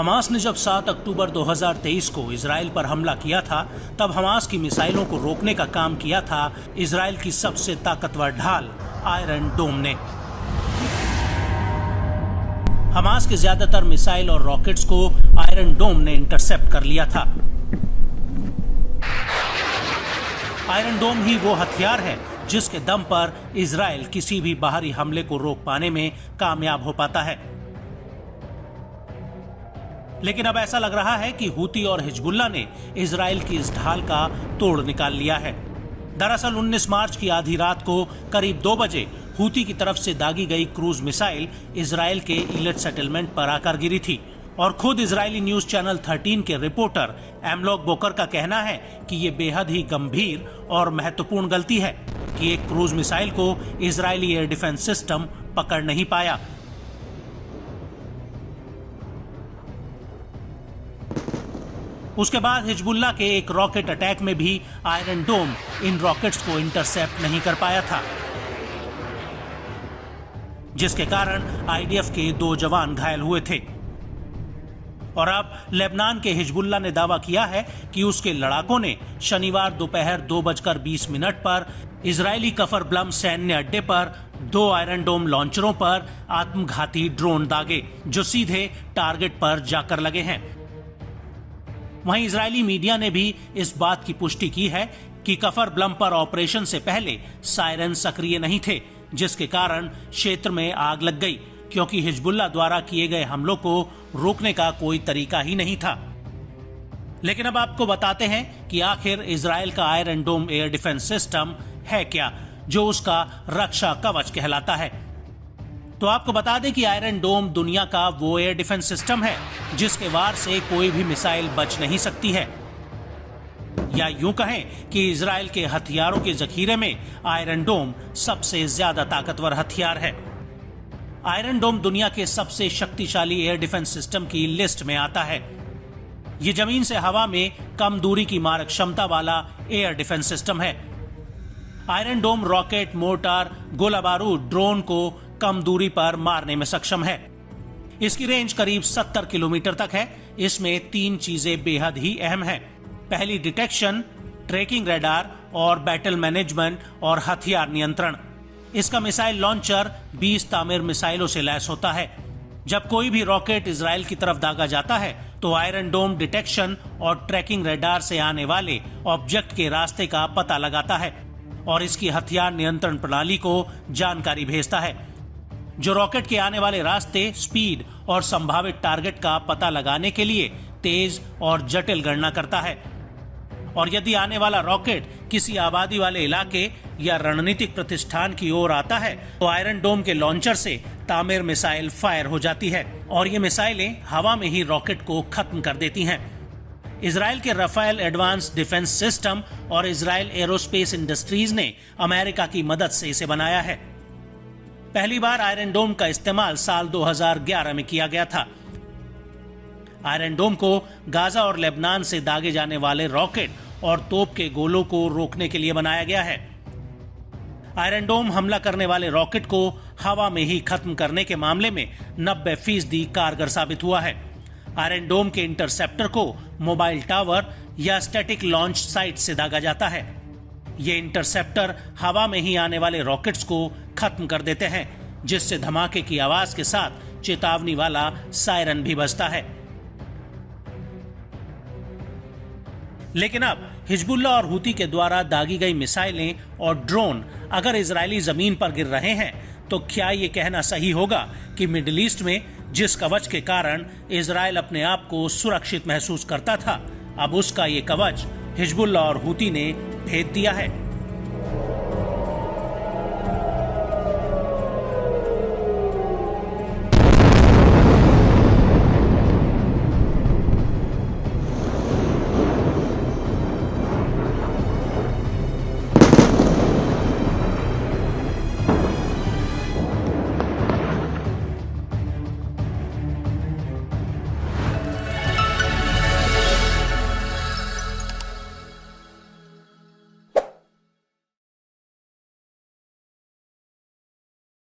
Hamas ने जब 7 अक्टूबर 2023 को इजराइल पर हमला किया था, तब हमास की मिसाइलों को रोकने का काम किया था इजराइल की सबसे ताकतवर ढाल आयरन डोम ने। हमास के ज्यादातर मिसाइल और रॉकेट्स को आयरन डोम ने इंटरसेप्ट कर लिया था। आयरन डोम ही वो हथियार है जिसके दम पर इजराइल किसी भी बाहरी हमले को रोक पाने में कामयाब हो पाता है। लेकिन अब ऐसा लग रहा है कि हूती और हिजबुल्लाह ने इजराइल की इस ढाल का तोड़ निकाल लिया है। दरअसल 19 मार्च की आधी रात को करीब 2 बजे हूती की तरफ से दागी गई क्रूज मिसाइल इजराइल के इलेट सेटलमेंट पर आकर गिरी थी और खुद इजरायली न्यूज चैनल 13 के रिपोर्टर एमलॉक बोकर का कहना है कि ये बेहद ही गंभीर और महत्वपूर्ण गलती है कि एक क्रूज मिसाइल को इजरायली एयर डिफेंस सिस्टम पकड़ नहीं पाया। उसके बाद हिजबुल्लाह के एक रॉकेट अटैक में भी आयरन डोम इन रॉकेट्स को इंटरसेप्ट नहीं कर पाया था, जिसके कारण आईडीएफ के 2 जवान घायल हुए थे। और अब लेबनान के हिजबुल्लाह ने दावा किया है कि उसके लड़ाकों ने शनिवार दोपहर 2:20 पर इजरायली कफर ब्लम सैन्य अड्डे पर 2 आयरन डोम लॉन्चरों पर आत्मघाती ड्रोन दागे, जो सीधे टारगेट पर जाकर लगे हैं। वहीं इजरायली मीडिया ने भी इस बात की पुष्टि की है कि कफर ब्लम पर ऑपरेशन से पहले सायरन सक्रिय नहीं थे, जिसके कारण क्षेत्र में आग लग गई, क्योंकि हिजबुल्लाह द्वारा किए गए हमलों को रोकने का कोई तरीका ही नहीं था। लेकिन अब आपको बताते हैं कि आखिर इजराइल का आयरन डोम एयर डिफेंस सिस्टम है क्या, जो उसका रक्षा कवच कहलाता है। तो आपको बता दें कि आयरन डोम दुनिया का वो एयर डिफेंस सिस्टम है जिसके वार से कोई भी मिसाइल बच नहीं सकती है, या यूं कहें कि इजराइल के हथियारों के जखीरे में आयरन डोम सबसे ज्यादा ताकतवर हथियार है। आयरन डोम दुनिया के सबसे शक्तिशाली एयर डिफेंस सिस्टम की लिस्ट में आता है। ये जमीन से हवा में कम दूरी की मारक क्षमता वाला एयर डिफेंस सिस्टम है। आयरन डोम रॉकेट, मोर्टार, गोला बारूद, ड्रोन को कम दूरी पर मारने में सक्षम है। इसकी रेंज करीब 70 किलोमीटर तक है। इसमें 3 चीजें बेहद ही अहम हैं। पहली, डिटेक्शन, ट्रैकिंग रडार और बैटल मैनेजमेंट और हथियार नियंत्रण। इसका मिसाइल लॉन्चर 20 तामीर मिसाइलों से लैस होता है। जब कोई भी रॉकेट इजराइल की तरफ दागा जाता है तो आयरन डोम डिटेक्शन और ट्रैकिंग रडार से आने वाले ऑब्जेक्ट के रास्ते का पता लगाता है और इसकी हथियार नियंत्रण प्रणाली को जानकारी भेजता है, जो रॉकेट के आने वाले रास्ते, स्पीड और संभावित टारगेट का पता लगाने के लिए तेज और जटिल गणना करता है। और यदि आने वाला रॉकेट किसी आबादी वाले इलाके या रणनीतिक प्रतिष्ठान की ओर आता है तो आयरन डोम के लॉन्चर से तामीर मिसाइल फायर हो जाती है और ये मिसाइलें हवा में ही रॉकेट को खत्म कर देती हैं। इजराइल के राफेल एडवांस डिफेंस सिस्टम और इजराइल एरोस्पेस इंडस्ट्रीज ने अमेरिका की मदद से इसे बनाया है। पहली बार आयरन डोम का इस्तेमाल साल 2011 में किया गया था। आयरन डोम को गाजा और लेबनान से दागे जाने वाले रॉकेट और तोप के गोलों को रोकने के लिए बनाया गया है। आयरन डोम हमला करने वाले रॉकेट को हवा में ही खत्म करने के मामले में 90% कारगर साबित हुआ है। आयरन डोम के इंटरसेप्टर को मोबाइल टावर या स्टैटिक लॉन्च साइट से दागा जाता है। ये इंटरसेप्टर हवा में ही आने वाले रॉकेट्स को खत्म कर देते हैं, जिससे धमाके की आवाज के साथ चेतावनी वाला सायरन भी बजता है। लेकिन अब हिजबुल्लाह और हूती के द्वारा दागी गई मिसाइलें और ड्रोन अगर इजरायली जमीन पर गिर रहे हैं तो क्या ये कहना सही होगा कि मिडिल ईस्ट में जिस कवच के कारण इजराइल अपने आप को सुरक्षित महसूस करता था, अब उसका ये कवच हिजबुल्लाह और हूती ने भेद दिया है।